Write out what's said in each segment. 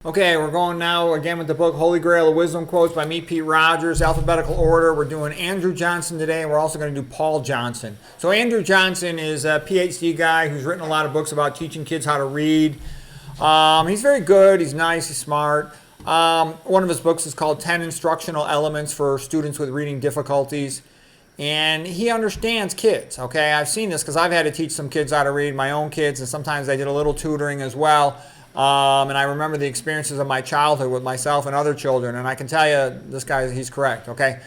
Okay, we're going now again with the book Holy Grail of Wisdom Quotes by me, Pete Rogers, alphabetical order. We're doing Andrew Johnson today, and we're also going to do Paul Johnson. So Andrew Johnson is a PhD guy who's written a lot of books about teaching kids how to read. He's very good, he's nice, he's smart. One of his books is called 10 Instructional Elements for Students with Reading Difficulties. And he understands kids, okay? I've seen this because I've had to teach some kids how to read, my own kids, and sometimes I did a little tutoring as well. And I remember the experiences of my childhood with myself and other children, and I can tell you, this guy, he's correct, okay?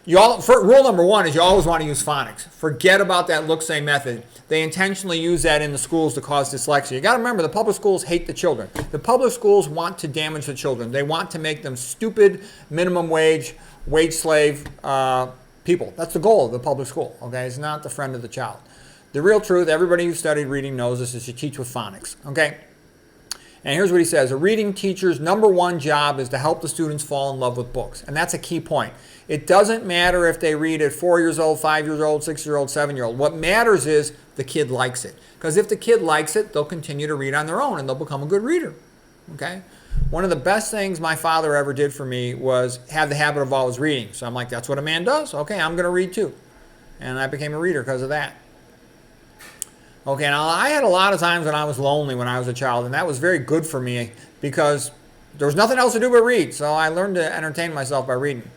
Rule number one is you always want to use phonics. Forget about that look-say method. They intentionally use that in the schools to cause dyslexia. You got to remember, the public schools hate the children. The public schools want to damage the children. They want to make them stupid, minimum wage slave people. That's the goal of the public school, okay? It's not the friend of the child. The real truth, everybody who studied reading knows this, is you teach with phonics, okay? And here's what he says. A reading teacher's number one job is to help the students fall in love with books. And that's a key point. It doesn't matter if they read at 4 years old, 5 years old, 6-year-old, 7-year-old. What matters is the kid likes it. Because if the kid likes it, they'll continue to read on their own and they'll become a good reader. Okay? One of the best things my father ever did for me was have the habit of always reading. So I'm like, that's what a man does? Okay, I'm going to read too. And I became a reader because of that. Okay, now I had a lot of times when I was lonely when I was a child, and that was very good for me because there was nothing else to do but read, so I learned to entertain myself by reading.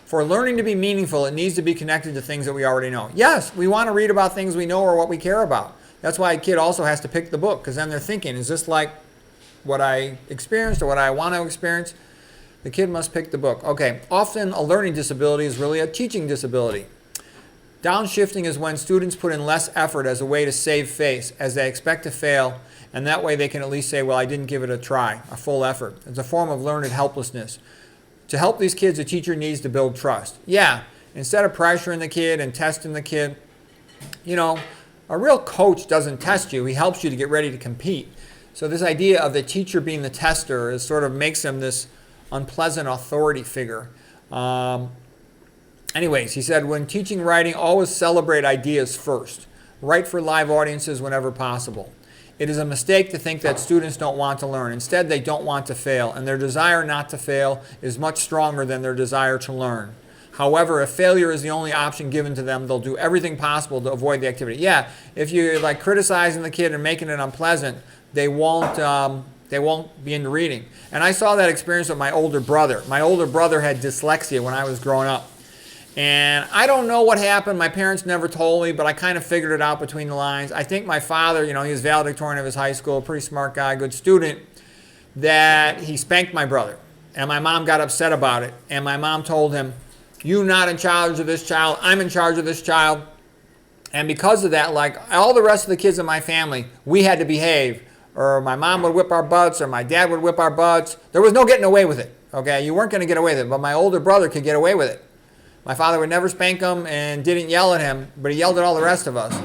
For learning to be meaningful, it needs to be connected to things that we already know. Yes, we want to read about things we know or what we care about. That's why a kid also has to pick the book, because then they're thinking, is this like what I experienced or what I want to experience? The kid must pick the book. Okay, often a learning disability is really a teaching disability. Downshifting is when students put in less effort as a way to save face, as they expect to fail, and that way they can at least say, well, I didn't give it a try, a full effort. It's a form of learned helplessness. To help these kids, a teacher needs to build trust. Yeah, instead of pressuring the kid and testing the kid, you know, a real coach doesn't test you. He helps you to get ready to compete. So this idea of the teacher being the tester is sort of makes him this unpleasant authority figure. Anyways, he said, when teaching writing, always celebrate ideas first. Write for live audiences whenever possible. It is a mistake to think that students don't want to learn. Instead, they don't want to fail, and their desire not to fail is much stronger than their desire to learn. However, if failure is the only option given to them, they'll do everything possible to avoid the activity. Yeah, if you're like criticizing the kid and making it unpleasant, they won't be into reading. And I saw that experience with my older brother. My older brother had dyslexia when I was growing up. And I don't know what happened. My parents never told me, but I kind of figured it out between the lines. I think my father, you know, he was valedictorian of his high school, pretty smart guy, good student, that he spanked my brother. And my mom got upset about it. And my mom told him, you're not in charge of this child. I'm in charge of this child. And because of that, like all the rest of the kids in my family, we had to behave. Or my mom would whip our butts, or my dad would whip our butts. There was no getting away with it, okay? You weren't going to get away with it, but my older brother could get away with it. My father would never spank him and didn't yell at him, but he yelled at all the rest of us.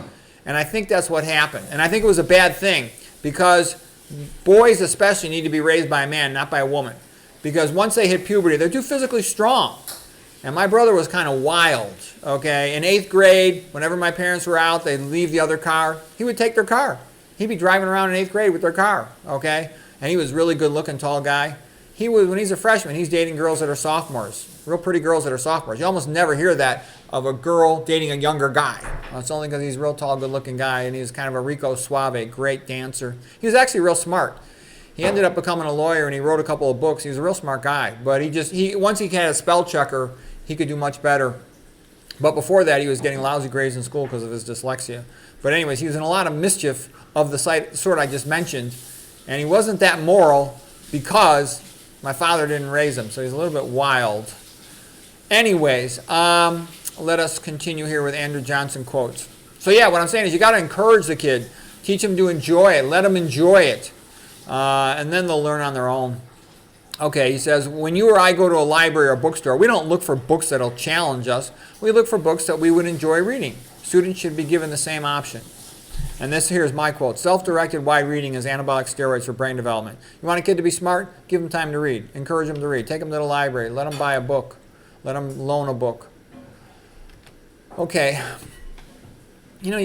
And I think that's what happened. And I think it was a bad thing because boys especially need to be raised by a man, not by a woman. Because once they hit puberty, they're too physically strong. And my brother was kind of wild, okay? In 8th grade, whenever my parents were out, they'd leave the other car. He would take their car. He'd be driving around in 8th grade with their car, okay? And he was a really good-looking, tall guy. When he's a freshman, he's dating girls that are sophomores, real pretty girls that are sophomores. You almost never hear that of a girl dating a younger guy. Well, it's only because he's a real tall, good-looking guy, and he's kind of a Rico Suave, great dancer. He was actually real smart. He ended up becoming a lawyer, and he wrote a couple of books. He was a real smart guy, but once he had a spell checker, he could do much better. But before that, he was getting lousy grades in school because of his dyslexia. But anyways, he was in a lot of mischief of the sort I just mentioned, and he wasn't that moral because my father didn't raise him, so he's a little bit wild. Anyways, let us continue here with Andrew Johnson quotes. So yeah, what I'm saying is you got to encourage the kid. Teach them to enjoy it. Let them enjoy it. And then they'll learn on their own. Okay, he says, when you or I go to a library or bookstore, we don't look for books that'll challenge us. We look for books that we would enjoy reading. Students should be given the same option. And this here is my quote. Self-directed wide reading is anabolic steroids for brain development. You want a kid to be smart? Give them time to read. Encourage them to read. Take them to the library. Let them buy a book. Let them loan a book. Okay. You know,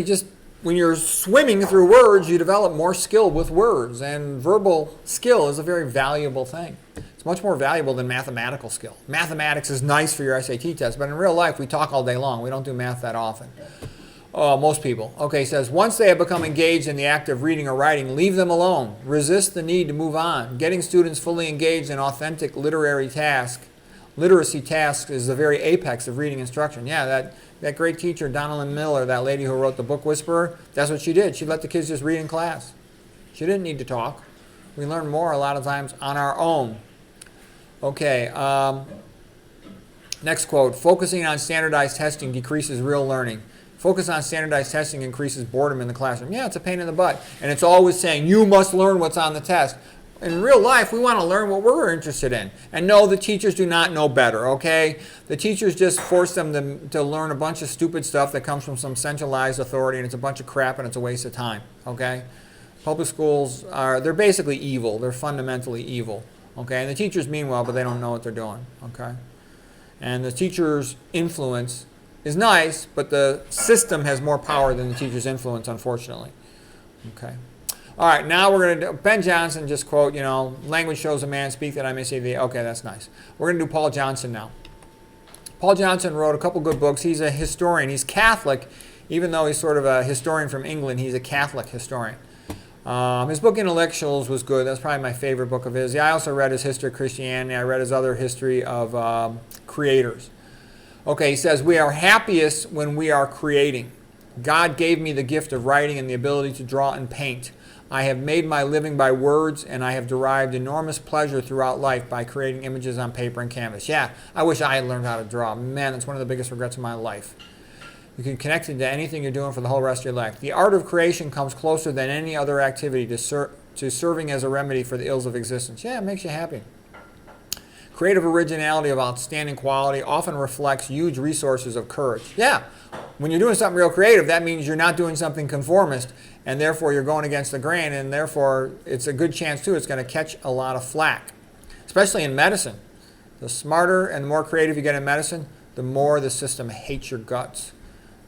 when you're swimming through words, you develop more skill with words, and verbal skill is a very valuable thing. It's much more valuable than mathematical skill. Mathematics is nice for your SAT test, but in real life, we talk all day long. We don't do math that often. Most people. Okay, it says, once they have become engaged in the act of reading or writing, leave them alone. Resist the need to move on. Getting students fully engaged in authentic literacy tasks is the very apex of reading instruction. Yeah, that great teacher, Donalyn Miller, that lady who wrote the Book Whisperer, that's what she did. She let the kids just read in class. She didn't need to talk. We learn more a lot of times on our own. Okay, next quote. Focusing on standardized testing decreases real learning. Focus on standardized testing increases boredom in the classroom. Yeah, it's a pain in the butt. And it's always saying, you must learn what's on the test. In real life, we want to learn what we're interested in. And no, the teachers do not know better, okay? The teachers just force them to learn a bunch of stupid stuff that comes from some centralized authority, and it's a bunch of crap, and it's a waste of time, okay? Public schools they're basically evil. They're fundamentally evil, okay? And the teachers mean well, but they don't know what they're doing, okay? And the teacher's influence is nice, but the system has more power than the teacher's influence, unfortunately. Okay. All right, now we're going to do, Ben Jonson just quote, language shows a man speak that I may see thee. Okay, that's nice. We're going to do Paul Johnson now. Paul Johnson wrote a couple good books. He's a historian. He's Catholic, even though he's sort of a historian from England. He's a Catholic historian. His book Intellectuals was good. That's probably my favorite book of his. Yeah, I also read his History of Christianity. I read his other history of creators. Okay, he says, we are happiest when we are creating. God gave me the gift of writing and the ability to draw and paint. I have made my living by words, and I have derived enormous pleasure throughout life by creating images on paper and canvas. Yeah, I wish I had learned how to draw. Man, that's one of the biggest regrets of my life. You can connect it to anything you're doing for the whole rest of your life. The art of creation comes closer than any other activity to serving as a remedy for the ills of existence. Yeah, it makes you happy. Creative originality of outstanding quality often reflects huge resources of courage. Yeah, when you're doing something real creative, that means you're not doing something conformist, and therefore you're going against the grain, and therefore it's a good chance, too, it's going to catch a lot of flack, especially in medicine. The smarter and the more creative you get in medicine, the more the system hates your guts,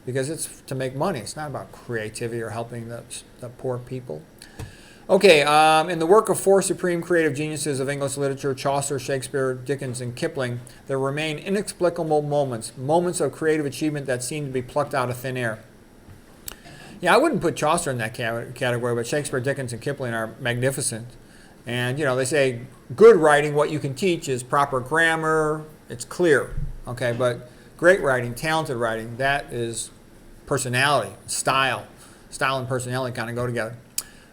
because it's to make money. It's not about creativity or helping the poor people. Okay, in the work of four supreme creative geniuses of English literature, Chaucer, Shakespeare, Dickens, and Kipling, there remain inexplicable moments of creative achievement that seem to be plucked out of thin air. Yeah, I wouldn't put Chaucer in that category, but Shakespeare, Dickens, and Kipling are magnificent. And, they say good writing, what you can teach is proper grammar, it's clear, okay, but great writing, talented writing, that is personality, style. Style and personality kind of go together.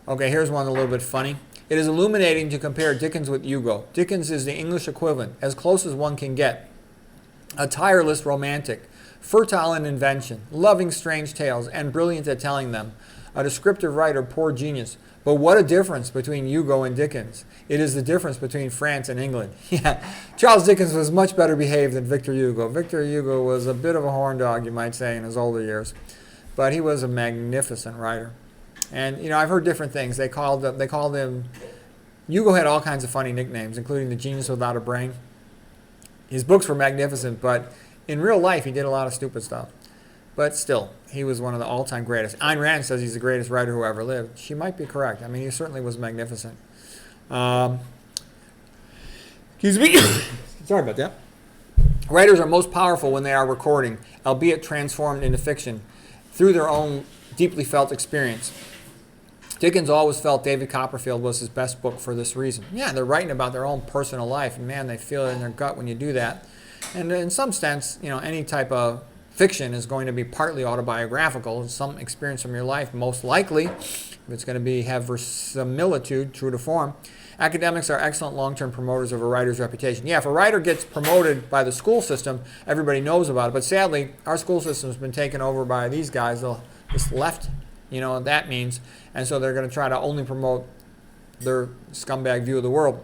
Okay, here's one a little bit funny. It is illuminating to compare Dickens with Hugo. Dickens is the English equivalent, as close as one can get. A tireless romantic, fertile in invention, loving strange tales, and brilliant at telling them. A descriptive writer, poor genius. But what a difference between Hugo and Dickens. It is the difference between France and England. Yeah, Charles Dickens was much better behaved than Victor Hugo. Victor Hugo was a bit of a horn dog, you might say, in his older years. But he was a magnificent writer. And, I've heard different things. They called him, Hugo had all kinds of funny nicknames, including the genius without a brain. His books were magnificent, but in real life, he did a lot of stupid stuff. But still, he was one of the all-time greatest. Ayn Rand says he's the greatest writer who ever lived. She might be correct. I mean, he certainly was magnificent. Excuse me. Sorry about that. Writers are most powerful when they are recording, albeit transformed into fiction, through their own deeply felt experience. Dickens always felt David Copperfield was his best book for this reason. Yeah, they're writing about their own personal life, and man, they feel it in their gut when you do that. And in some sense, any type of fiction is going to be partly autobiographical, some experience from your life, most likely. If it's going to have verisimilitude, true to form. Academics are excellent long-term promoters of a writer's reputation. Yeah, if a writer gets promoted by the school system, everybody knows about it. But sadly, our school system has been taken over by these guys, this left, that means. And so they're going to try to only promote their scumbag view of the world.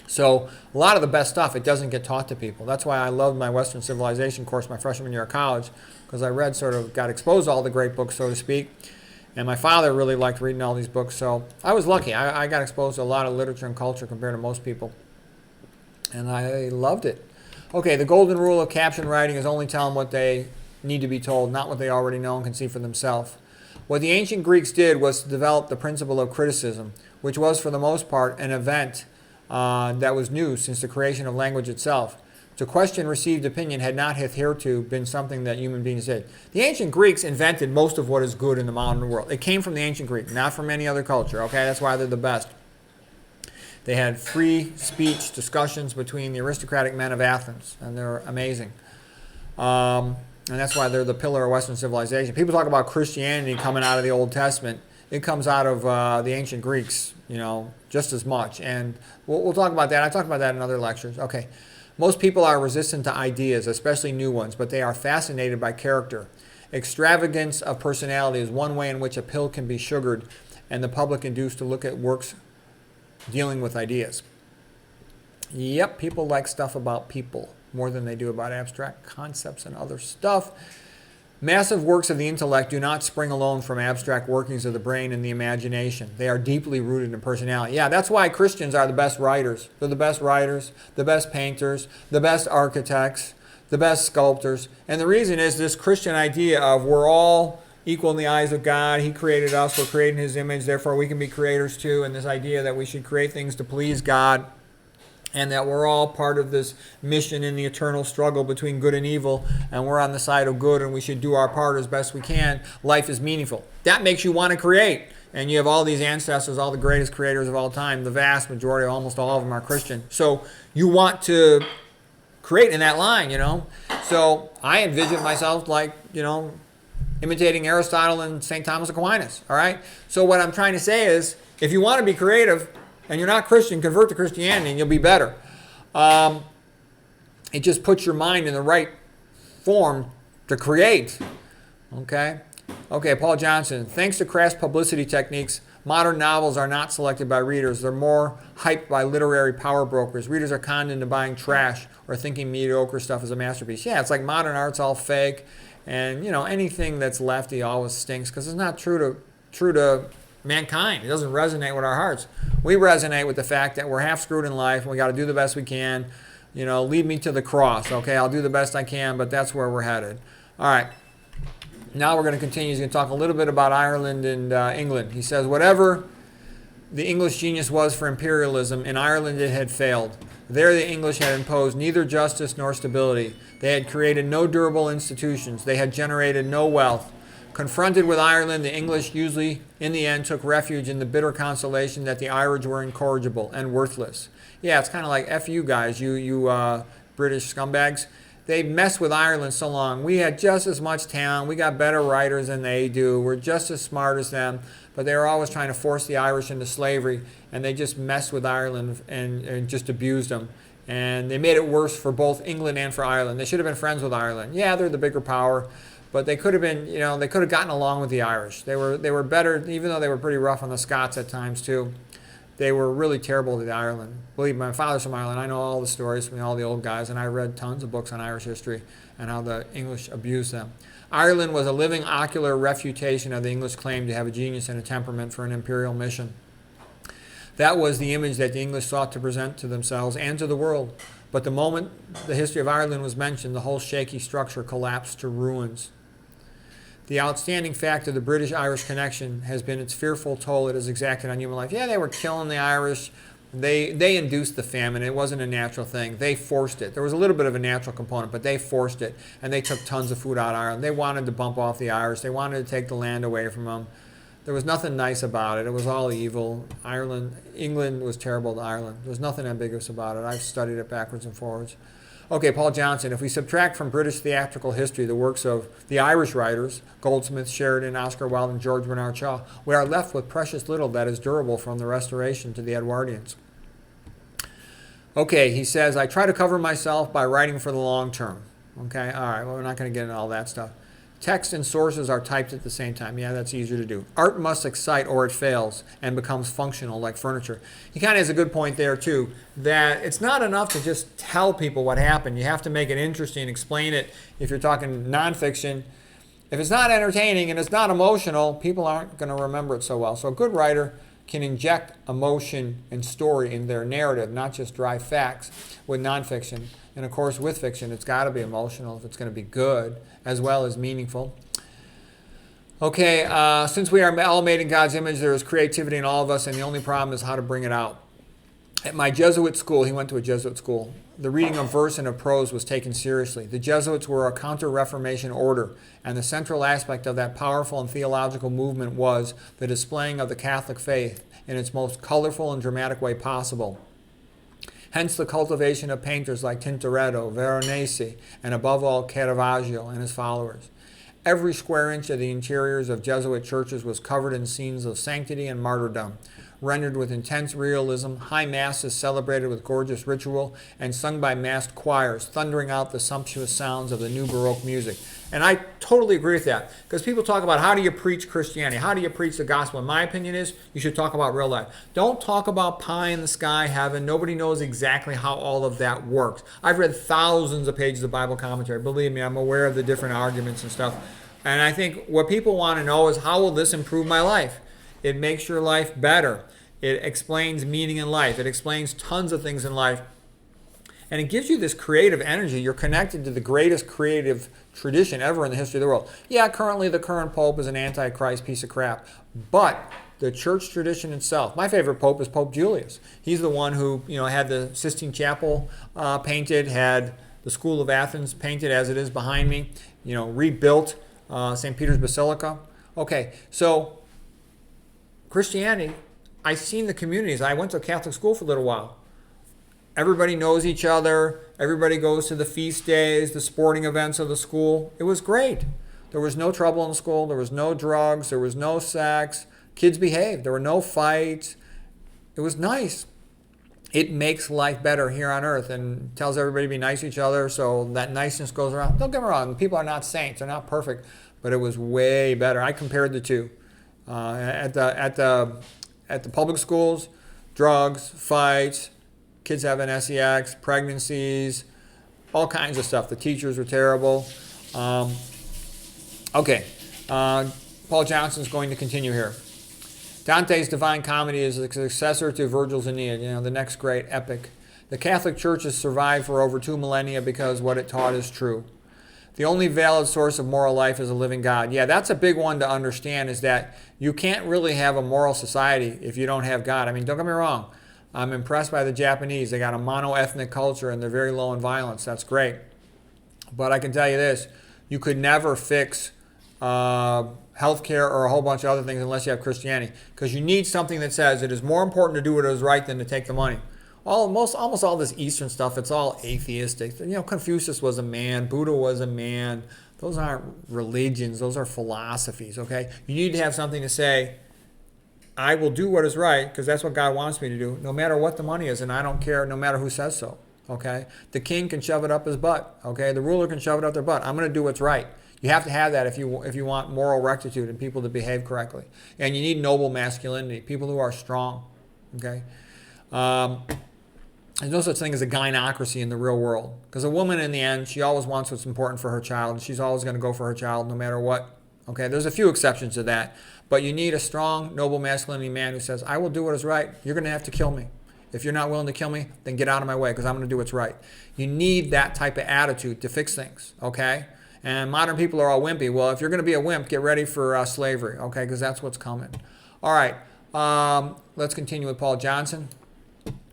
So a lot of the best stuff, it doesn't get taught to people. That's why I loved my Western Civilization course my freshman year of college, because I got exposed to all the great books, so to speak. And my father really liked reading all these books, so I was lucky. I got exposed to a lot of literature and culture compared to most people. And I loved it. Okay, the golden rule of caption writing is only tell them what they need to be told, not what they already know and can see for themselves. What the ancient Greeks did was to develop the principle of criticism, which was for the most part an event that was new since the creation of language itself. To question received opinion had not hitherto been something that human beings did. The ancient Greeks invented most of what is good in the modern world. It came from the ancient Greek, not from any other culture. Okay, that's why they're the best. They had free speech discussions between the aristocratic men of Athens, and they're amazing. And that's why they're the pillar of Western civilization. People talk about Christianity coming out of the Old Testament. It comes out of the ancient Greeks, just as much. And we'll talk about that. I talked about that in other lectures. Okay. Most people are resistant to ideas, especially new ones, but they are fascinated by character. Extravagance of personality is one way in which a pill can be sugared and the public induced to look at works dealing with ideas. Yep, people like stuff about people more than they do about abstract concepts and other stuff. Massive works of the intellect do not spring alone from abstract workings of the brain and the imagination. They are deeply rooted in personality. Yeah, that's why Christians are the best writers. They're the best writers, the best painters, the best architects, the best sculptors. And the reason is this Christian idea of we're all equal in the eyes of God. He created us. We're created in His image. Therefore, we can be creators too. And this idea that we should create things to please God, and that we're all part of this mission in the eternal struggle between good and evil, and we're on the side of good, and we should do our part as best we can. Life is meaningful. That makes you want to create. And you have all these ancestors, all the greatest creators of all time. The vast majority, almost all of them, are Christian. So you want to create in that line, So I envision myself like, imitating Aristotle and St. Thomas Aquinas, all right? So what I'm trying to say is, if you want to be creative, and you're not Christian, convert to Christianity and you'll be better. It just puts your mind in the right form to create. Okay, Paul Johnson. Thanks to crass publicity techniques, modern novels are not selected by readers. They're more hyped by literary power brokers. Readers are conned into buying trash or thinking mediocre stuff is a masterpiece. Yeah, it's like modern art's all fake. And, anything that's lefty always stinks because it's not true to mankind. It doesn't resonate with our hearts. We resonate with the fact that we're half screwed in life and we got to do the best we can. Lead me to the cross. Okay, I'll do the best I can, but that's where we're headed. All right. Now we're going to continue. He's going to talk a little bit about Ireland and England. He says, whatever the English genius was for imperialism, in Ireland it had failed. There the English had imposed neither justice nor stability. They had created no durable institutions. They had generated no wealth. Confronted with Ireland, the English usually, in the end, took refuge in the bitter consolation that the Irish were incorrigible and worthless. Yeah, it's kind of like, F you guys, you British scumbags. They messed with Ireland so long. We had just as much talent. We got better writers than they do. We're just as smart as them. But they were always trying to force the Irish into slavery, and they just messed with Ireland and just abused them. And they made it worse for both England and for Ireland. They should have been friends with Ireland. Yeah, they're the bigger power. But they could have been, they could have gotten along with the Irish. They were better, even though they were pretty rough on the Scots at times too. They were really terrible to Ireland. Believe me, my father's from Ireland. I know all the stories from all the old guys, and I read tons of books on Irish history and how the English abused them. Ireland was a living ocular refutation of the English claim to have a genius and a temperament for an imperial mission. That was the image that the English sought to present to themselves and to the world. But the moment the history of Ireland was mentioned, the whole shaky structure collapsed to ruins. The outstanding fact of the British-Irish connection has been its fearful toll it has exacted on human life. Yeah, they were killing the Irish. They induced the famine. It wasn't a natural thing. They forced it. There was a little bit of a natural component, but they forced it, and they took tons of food out of Ireland. They wanted to bump off the Irish. They wanted to take the land away from them. There was nothing nice about it. It was all evil. England was terrible to Ireland. There was nothing ambiguous about it. I've studied it backwards and forwards. Okay, Paul Johnson. If we subtract from British theatrical history the works of the Irish writers, Goldsmith, Sheridan, Oscar Wilde, and George Bernard Shaw, we are left with precious little that is durable from the Restoration to the Edwardians. Okay, he says, I try to cover myself by writing for the long term. Okay, all right, well, we're not going to get into all that stuff. Text and sources are typed at the same time. Yeah, that's easier to do. Art must excite or it fails and becomes functional like furniture. He kind of has a good point there, too, that it's not enough to just tell people what happened. You have to make it interesting, explain it. If you're talking nonfiction, if it's not entertaining and it's not emotional, people aren't going to remember it so well. So a good writer can inject emotion and story in their narrative, not just dry facts with nonfiction. And of course, with fiction, it's got to be emotional if it's going to be good, as well as meaningful. Okay, since we are all made in God's image, there is creativity in all of us, and the only problem is how to bring it out. At my Jesuit school, he went to a Jesuit school, the reading of verse and of prose was taken seriously. The Jesuits were a counter-Reformation order, and the central aspect of that powerful and theological movement was the displaying of the Catholic faith in its most colorful and dramatic way possible. Hence the cultivation of painters like Tintoretto, Veronese, and above all Caravaggio and his followers. Every square inch of the interiors of Jesuit churches was covered in scenes of sanctity and martyrdom, rendered with intense realism, high masses celebrated with gorgeous ritual, and sung by massed choirs, thundering out the sumptuous sounds of the new Baroque music. And I totally agree with that, because people talk about how do you preach Christianity, how do you preach the gospel. And my opinion is you should talk about real life. Don't talk about pie in the sky heaven. Nobody knows exactly how all of that works. I've read thousands of pages of Bible commentary. Believe me, I'm aware of the different arguments and stuff. And I think what people want to know is, how will this improve my life? It makes your life better. It explains meaning in life. It explains tons of things in life. And it gives you this creative energy. You're connected to the greatest creative tradition ever in the history of the world. Yeah, currently the current pope is an antichrist piece of crap. But the church tradition itself, my favorite pope is Pope Julius. He's the one who, had the Sistine Chapel painted, had the School of Athens painted as it is behind me, rebuilt St. Peter's Basilica. Okay, so Christianity, I've seen the communities. I went to a Catholic school for a little while. Everybody knows each other. Everybody goes to the feast days, the sporting events of the school. It was great. There was no trouble in the school. There was no drugs. There was no sex. Kids behaved. There were no fights. It was nice. It makes life better here on earth and tells everybody to be nice to each other, so that niceness goes around. Don't get me wrong. People are not saints. They're not perfect. But it was way better. I compared the two. At the public schools, drugs, fights, kids having sex, pregnancies, all kinds of stuff. The teachers were terrible. Paul Johnson's going to continue here. Dante's Divine Comedy is the successor to Virgil's Aeneid, the next great epic. The Catholic Church has survived for over 2 millennia because what it taught is true. The only valid source of moral life is a living God. Yeah, that's a big one to understand, is that you can't really have a moral society if you don't have God. I mean, don't get me wrong. I'm impressed by the Japanese. They got a mono-ethnic culture and they're very low in violence. That's great. But I can tell you this, you could never fix healthcare or a whole bunch of other things unless you have Christianity, because you need something that says it is more important to do what is right than to take the money. Almost all this Eastern stuff, it's all atheistic. Confucius was a man, Buddha was a man. Those aren't religions, those are philosophies, okay? You need to have something to say, I will do what is right because that's what God wants me to do, no matter what the money is, and I don't care no matter who says so, okay? The king can shove it up his butt, okay? The ruler can shove it up their butt. I'm going to do what's right. You have to have that if you want moral rectitude and people to behave correctly. And you need noble masculinity, people who are strong, okay? There's no such thing as a gynocracy in the real world, because a woman, in the end, she always wants what's important for her child, and she's always going to go for her child no matter what. Okay, there's a few exceptions to that, but you need a strong, noble masculinity man who says, I will do what is right. You're going to have to kill me. If you're not willing to kill me, then get out of my way, because I'm going to do what's right. You need that type of attitude to fix things, okay? And modern people are all wimpy. Well, if you're going to be a wimp, get ready for slavery, okay, because that's what's coming. All right, let's continue with Paul Johnson.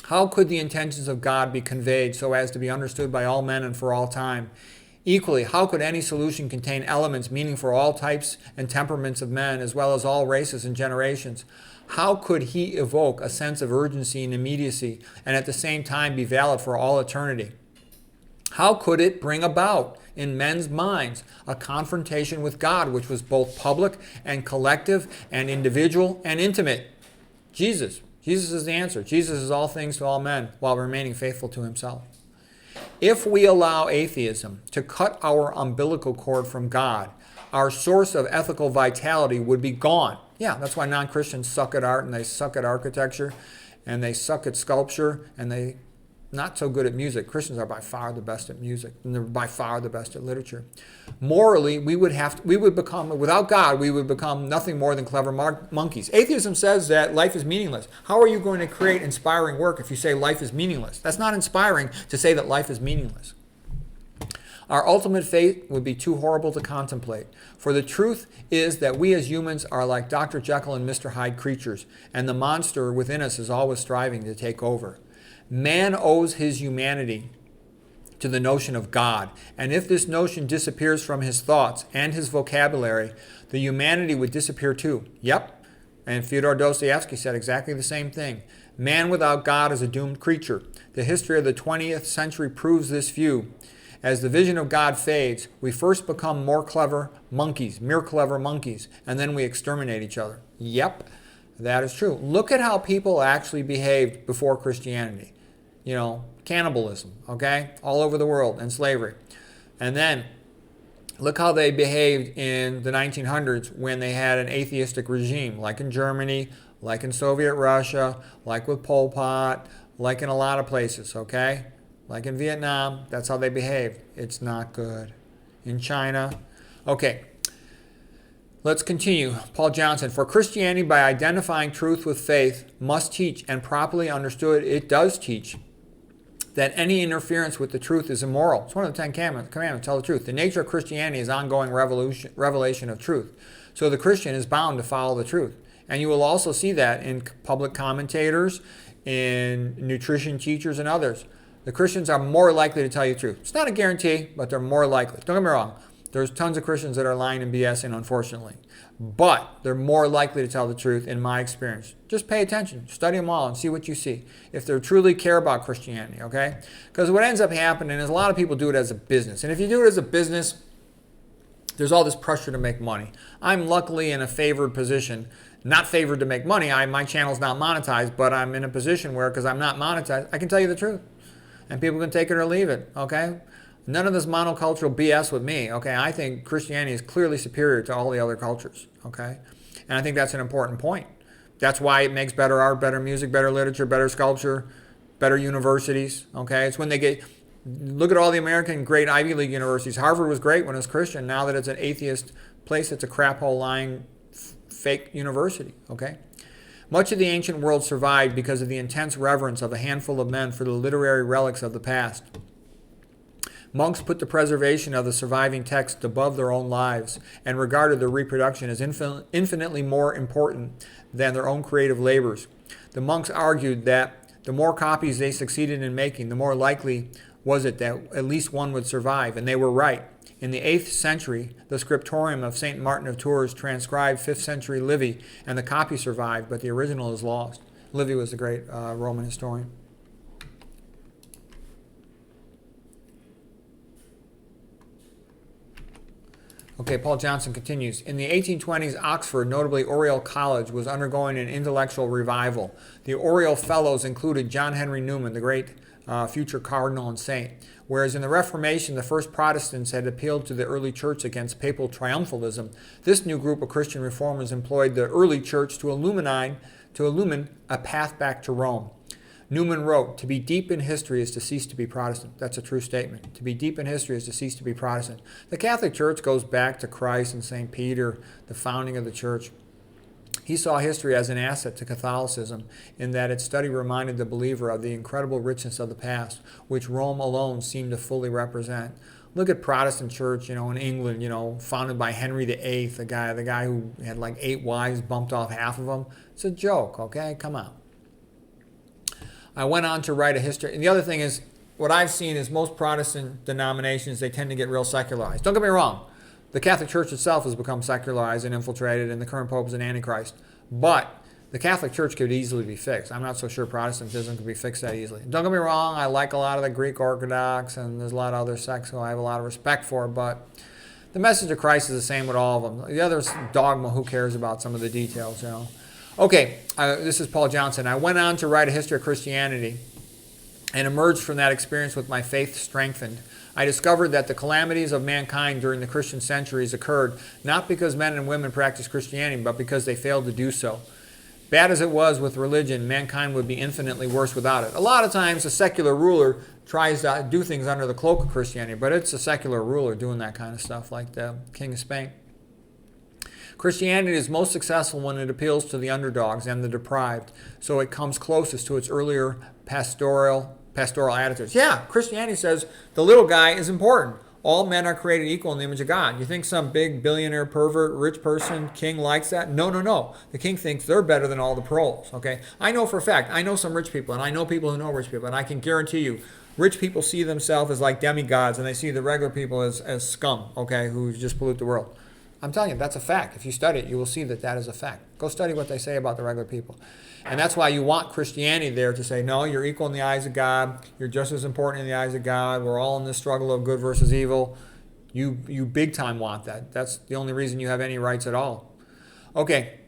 How could the intentions of God be conveyed so as to be understood by all men and for all time? Equally, how could any solution contain elements meaning for all types and temperaments of men, as well as all races and generations? How could he evoke a sense of urgency and immediacy and at the same time be valid for all eternity? How could it bring about in men's minds a confrontation with God which was both public and collective and individual and intimate? Jesus is the answer. Jesus is all things to all men while remaining faithful to himself. If we allow atheism to cut our umbilical cord from God, our source of ethical vitality would be gone. Yeah, that's why non-Christians suck at art and they suck at architecture and they suck at sculpture and they not so good at music. Christians are by far the best at music, and they're by far the best at literature. Morally, we would become, without God, we would become nothing more than clever monkeys. Atheism says that life is meaningless. How are you going to create inspiring work if you say life is meaningless? That's not inspiring to say that life is meaningless. Our ultimate fate would be too horrible to contemplate. For the truth is that we as humans are like Dr. Jekyll and Mr. Hyde creatures, and the monster within us is always striving to take over. Man owes his humanity to the notion of God, and if this notion disappears from his thoughts and his vocabulary, the humanity would disappear too. Yep, and Fyodor Dostoevsky said exactly the same thing. Man without God is a doomed creature. The history of the 20th century proves this view. As the vision of God fades, we first become more clever monkeys, mere clever monkeys, and then we exterminate each other. Yep, that is true. Look at how people actually behaved before Christianity. You know, cannibalism, okay, all over the world, and slavery. And then look how they behaved in the 1900s when they had an atheistic regime, like in Germany, like in Soviet Russia, like with Pol Pot, like in a lot of places, okay? Like in Vietnam, that's how they behaved. It's not good. In China. Okay, let's continue. Paul Johnson, for Christianity, by identifying truth with faith, must teach, and properly understood, it does teach, that any interference with the truth is immoral. It's one of the 10 commandments, tell the truth. The nature of Christianity is ongoing revelation of truth. So the Christian is bound to follow the truth. And you will also see that in public commentators, in nutrition teachers, and others. The Christians are more likely to tell you the truth. It's not a guarantee, but they're more likely. Don't get me wrong. There's tons of Christians that are lying and BSing, unfortunately. But they're more likely to tell the truth in my experience. Just pay attention. Study them all and see what you see. If they truly care about Christianity, okay? Because what ends up happening is a lot of people do it as a business. And if you do it as a business, there's all this pressure to make money. I'm luckily in a favored position. Not favored to make money. My channel's not monetized, but I'm in a position where, because I'm not monetized, I can tell you the truth. And people can take it or leave it, okay? None of this monocultural BS with me, okay? I think Christianity is clearly superior to all the other cultures, okay? And I think that's an important point. That's why it makes better art, better music, better literature, better sculpture, better universities, okay? It's when they get, look at all the American great Ivy League universities. Harvard was great when it was Christian. Now that it's an atheist place, it's a crap hole lying fake university, okay? Much of the ancient world survived because of the intense reverence of a handful of men for the literary relics of the past. Monks put the preservation of the surviving text above their own lives and regarded their reproduction as infinitely more important than their own creative labors. The monks argued that the more copies they succeeded in making, the more likely was it that at least one would survive, and they were right. In the 8th century, the scriptorium of St. Martin of Tours transcribed 5th century Livy, and the copy survived, but the original is lost. Livy was a great Roman historian. Okay, Paul Johnson continues. In the 1820s, Oxford, notably Oriel College, was undergoing an intellectual revival. The Oriel Fellows included John Henry Newman, the great future cardinal and saint. Whereas in the Reformation, the first Protestants had appealed to the early church against papal triumphalism, this new group of Christian reformers employed the early church to illumine a path back to Rome. Newman wrote, "To be deep in history is to cease to be Protestant." That's a true statement. To be deep in history is to cease to be Protestant. The Catholic Church goes back to Christ and St. Peter, the founding of the church. He saw history as an asset to Catholicism in that its study reminded the believer of the incredible richness of the past, which Rome alone seemed to fully represent. Look at Protestant church, in England, founded by Henry VIII, the guy who had like 8 wives, bumped off half of them. It's a joke, okay? Come on. I went on to write a history. And the other thing is, what I've seen is most Protestant denominations, they tend to get real secularized. Don't get me wrong. The Catholic Church itself has become secularized and infiltrated, and the current Pope is an antichrist. But the Catholic Church could easily be fixed. I'm not so sure Protestantism could be fixed that easily. Don't get me wrong, I like a lot of the Greek Orthodox, and there's a lot of other sects who I have a lot of respect for, but the message of Christ is the same with all of them. The other dogma, who cares about some of the details, Okay, this is Paul Johnson. I went on to write a history of Christianity and emerged from that experience with my faith strengthened. I discovered that the calamities of mankind during the Christian centuries occurred not because men and women practiced Christianity, but because they failed to do so. Bad as it was with religion, mankind would be infinitely worse without it. A lot of times a secular ruler tries to do things under the cloak of Christianity, but it's a secular ruler doing that kind of stuff, like the King of Spain. Christianity is most successful when it appeals to the underdogs and the deprived, so it comes closest to its earlier pastoral attitudes. Yeah, Christianity says the little guy is important. All men are created equal in the image of God. You think some big billionaire, pervert, rich person, king likes that? No, no, no. The king thinks they're better than all the proles, okay? I know for a fact, I know some rich people, and I know people who know rich people, and I can guarantee you, rich people see themselves as like demigods, and they see the regular people as scum, okay, who just pollute the world. I'm telling you, that's a fact. If you study it, you will see that that is a fact. Go study what they say about the regular people. And that's why you want Christianity there to say, no, you're equal in the eyes of God. You're just as important in the eyes of God. We're all in this struggle of good versus evil. You big time want that. That's the only reason you have any rights at all. Okay,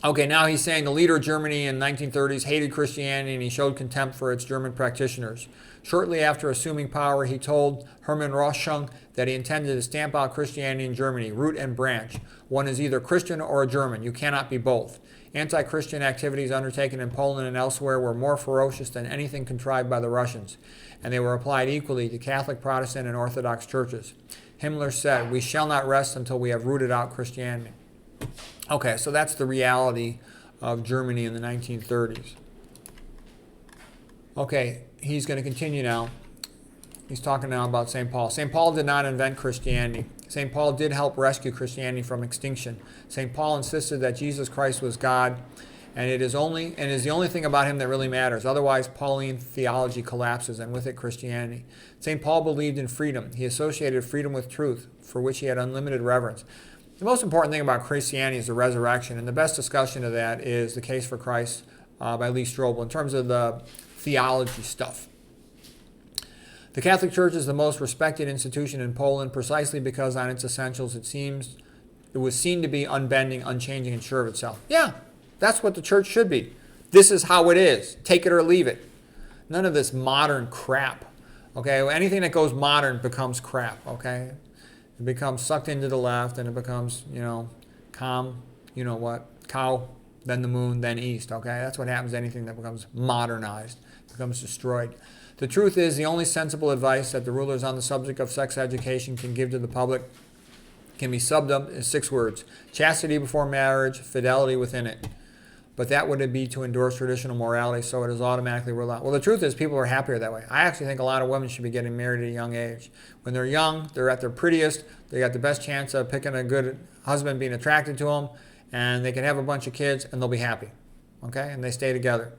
now he's saying the leader of Germany in the 1930s hated Christianity and he showed contempt for its German practitioners. Shortly after assuming power, he told Hermann Roschung that he intended to stamp out Christianity in Germany, root and branch. One is either Christian or a German. You cannot be both. Anti-Christian activities undertaken in Poland and elsewhere were more ferocious than anything contrived by the Russians, and they were applied equally to Catholic, Protestant, and Orthodox churches. Himmler said, "We shall not rest until we have rooted out Christianity." Okay, so that's the reality of Germany in the 1930s. Okay, he's going to continue now. He's talking now about St. Paul. St. Paul did not invent Christianity. St. Paul did help rescue Christianity from extinction. St. Paul insisted that Jesus Christ was God, and is the only thing about him that really matters. Otherwise, Pauline theology collapses, and with it, Christianity. St. Paul believed in freedom. He associated freedom with truth, for which he had unlimited reverence. The most important thing about Christianity is the resurrection, and the best discussion of that is The Case for Christ by Lee Strobel in terms of the theology stuff. The Catholic Church is the most respected institution in Poland precisely because on its essentials it was seen to be unbending, unchanging, and sure of itself. Yeah, that's what the church should be. This is how it is. Take it or leave it. None of this modern crap. Okay, anything that goes modern becomes crap. Okay, it becomes sucked into the left, and it becomes, cow, then the moon, then east. Okay, that's what happens to anything that becomes modernized. It becomes destroyed. The truth is, the only sensible advice that the rulers on the subject of sex education can give to the public can be summed up in 6 words: chastity before marriage, fidelity within it. But that would be to endorse traditional morality, so it is automatically ruled out. Well, the truth is, people are happier that way. I actually think a lot of women should be getting married at a young age. When they're young, they're at their prettiest, they got the best chance of picking a good husband, being attracted to them, and they can have a bunch of kids, and they'll be happy. Okay? And they stay together.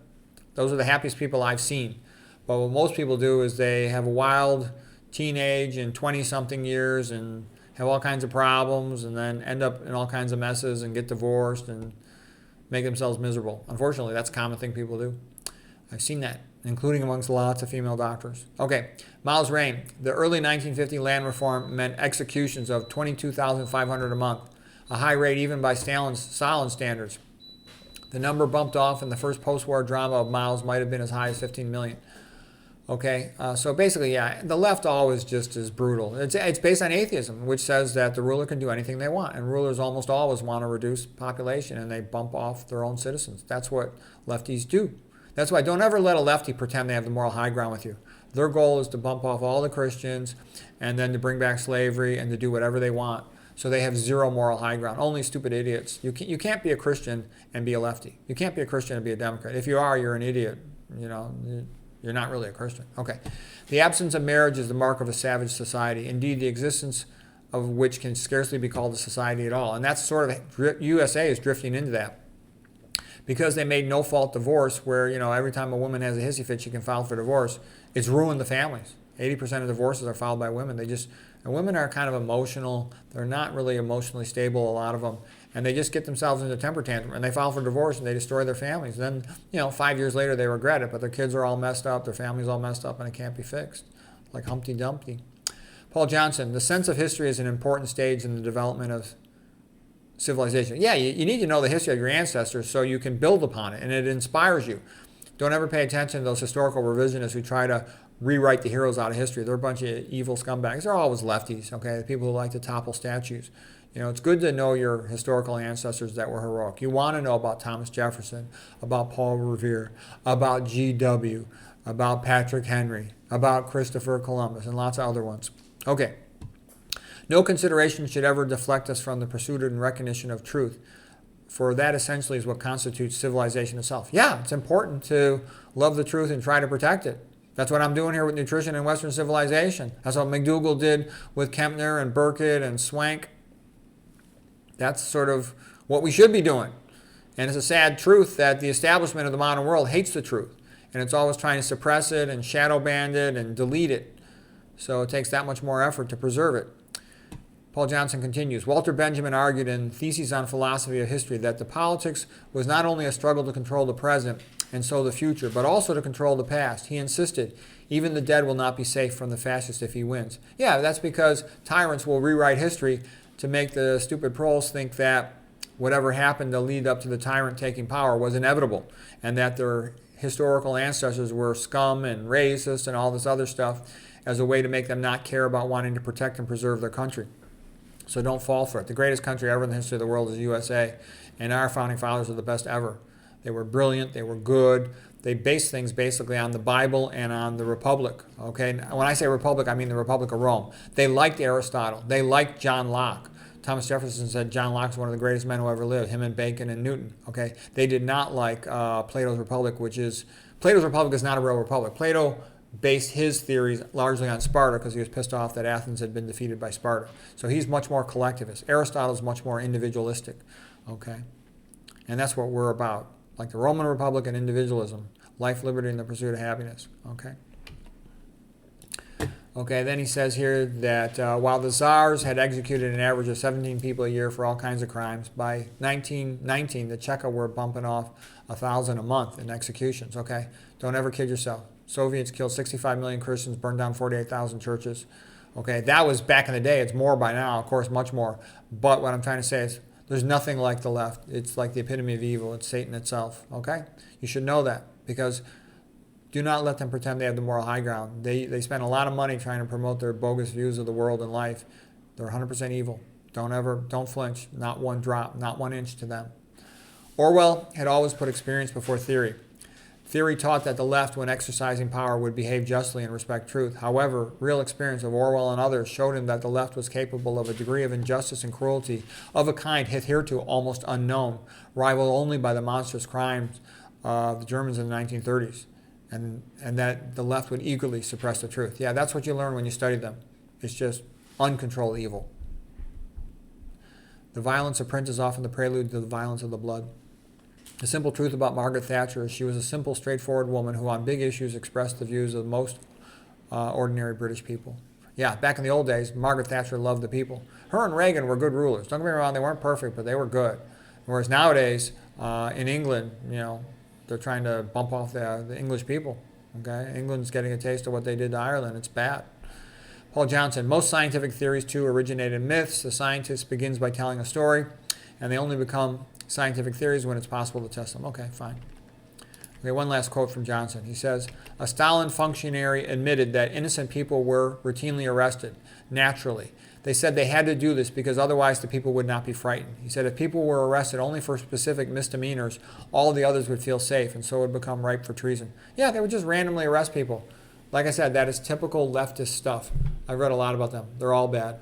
Those are the happiest people I've seen. But what most people do is they have a wild teenage and 20-something years and have all kinds of problems and then end up in all kinds of messes and get divorced and make themselves miserable. Unfortunately, that's a common thing people do. I've seen that, including amongst lots of female doctors. Okay, Miles Rain. The early 1950 land reform meant executions of 22,500 a month, a high rate even by Stalin's standards. The number bumped off in the first post-war drama of Miles might have been as high as 15 million. Okay, so basically, yeah, the left always just is brutal. It's based on atheism, which says that the ruler can do anything they want, and rulers almost always want to reduce population, and they bump off their own citizens. That's what lefties do. That's why don't ever let a lefty pretend they have the moral high ground with you. Their goal is to bump off all the Christians, and then to bring back slavery, and to do whatever they want. So they have zero moral high ground. Only stupid idiots. You can't be a Christian and be a lefty. You can't be a Christian and be a Democrat. If you are, you're an idiot. You're not really a Christian. Okay. The absence of marriage is the mark of a savage society. Indeed, the existence of which can scarcely be called a society at all. And that's sort of, USA is drifting into that. Because they made no-fault divorce where, every time a woman has a hissy fit, she can file for divorce, it's ruined the families. 80% of divorces are filed by women. And women are kind of emotional. They're not really emotionally stable, a lot of them. And they just get themselves into a temper tantrum, and they file for divorce, and they destroy their families. Then, 5 years later, they regret it, but their kids are all messed up, their family's all messed up, and it can't be fixed, like Humpty Dumpty. Paul Johnson, the sense of history is an important stage in the development of civilization. Yeah, you need to know the history of your ancestors so you can build upon it, and it inspires you. Don't ever pay attention to those historical revisionists who try to rewrite the heroes out of history. They're a bunch of evil scumbags. They're always lefties, okay? The people who like to topple statues. It's good to know your historical ancestors that were heroic. You want to know about Thomas Jefferson, about Paul Revere, about G.W., about Patrick Henry, about Christopher Columbus, and lots of other ones. Okay. No consideration should ever deflect us from the pursuit and recognition of truth, for that essentially is what constitutes civilization itself. Yeah, it's important to love the truth and try to protect it. That's what I'm doing here with nutrition and Western civilization. That's what McDougall did with Kempner and Burkitt and Swank. That's sort of what we should be doing. And it's a sad truth that the establishment of the modern world hates the truth. And it's always trying to suppress it and shadow ban it and delete it. So it takes that much more effort to preserve it. Paul Johnson continues, Walter Benjamin argued in Theses on Philosophy of History that the politics was not only a struggle to control the present and so the future, but also to control the past. He insisted, even the dead will not be safe from the fascist if he wins. Yeah, that's because tyrants will rewrite history to make the stupid proles think that whatever happened to lead up to the tyrant taking power was inevitable, and that their historical ancestors were scum and racist and all this other stuff as a way to make them not care about wanting to protect and preserve their country. So don't fall for it. The greatest country ever in the history of the world is the USA, and our founding fathers are the best ever. They were brilliant, they were good, they based things basically on the Bible and on the Republic. Okay, when I say Republic, I mean the Republic of Rome. They liked Aristotle, they liked John Locke. Thomas Jefferson said John Locke is one of the greatest men who ever lived, him and Bacon and Newton. Okay, they did not like Plato's Republic, Plato's Republic is not a real republic. Plato based his theories largely on Sparta because he was pissed off that Athens had been defeated by Sparta. So he's much more collectivist. Aristotle is much more individualistic. Okay, and that's what we're about. Like the Roman Republic and individualism, life, liberty, and the pursuit of happiness. Okay. Okay, then he says here that while the czars had executed an average of 17 people a year for all kinds of crimes, by 1919 the Cheka were bumping off 1,000 a month in executions. Okay, don't ever kid yourself. Soviets killed 65 million Christians, burned down 48,000 churches. Okay, that was back in the day. It's more by now, of course, much more. But what I'm trying to say is there's nothing like the left. It's like the epitome of evil. It's Satan itself. Okay, you should know that, because do not let them pretend they have the moral high ground. They spend a lot of money trying to promote their bogus views of the world and life. They're 100% evil. Don't flinch. Not one drop, not 1 inch to them. Orwell had always put experience before theory. Theory taught that the left, when exercising power, would behave justly and respect truth. However, real experience of Orwell and others showed him that the left was capable of a degree of injustice and cruelty of a kind hitherto almost unknown, rivaled only by the monstrous crimes of the Germans in the 1930s. And that the left would eagerly suppress the truth. Yeah, that's what you learn when you study them. It's just uncontrolled evil. The violence of print is often the prelude to the violence of the blood. The simple truth about Margaret Thatcher is she was a simple, straightforward woman who on big issues expressed the views of most ordinary British people. Yeah, back in the old days, Margaret Thatcher loved the people. Her and Reagan were good rulers. Don't get me wrong, they weren't perfect, but they were good. Whereas nowadays, in England, they're trying to bump off the English people. Okay, England's getting a taste of what they did to Ireland. It's bad. Paul Johnson, most scientific theories too originate in myths. The scientist begins by telling a story, and they only become scientific theories when it's possible to test them. Okay, fine. Okay, one last quote from Johnson. He says, a Stalin functionary admitted that innocent people were routinely arrested, naturally. They said they had to do this because otherwise the people would not be frightened. He said if people were arrested only for specific misdemeanors, all the others would feel safe and so would become ripe for treason. Yeah, they would just randomly arrest people. Like I said, that is typical leftist stuff. I've read a lot about them. They're all bad.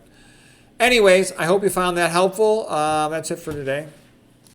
Anyways, I hope you found that helpful. That's it for today.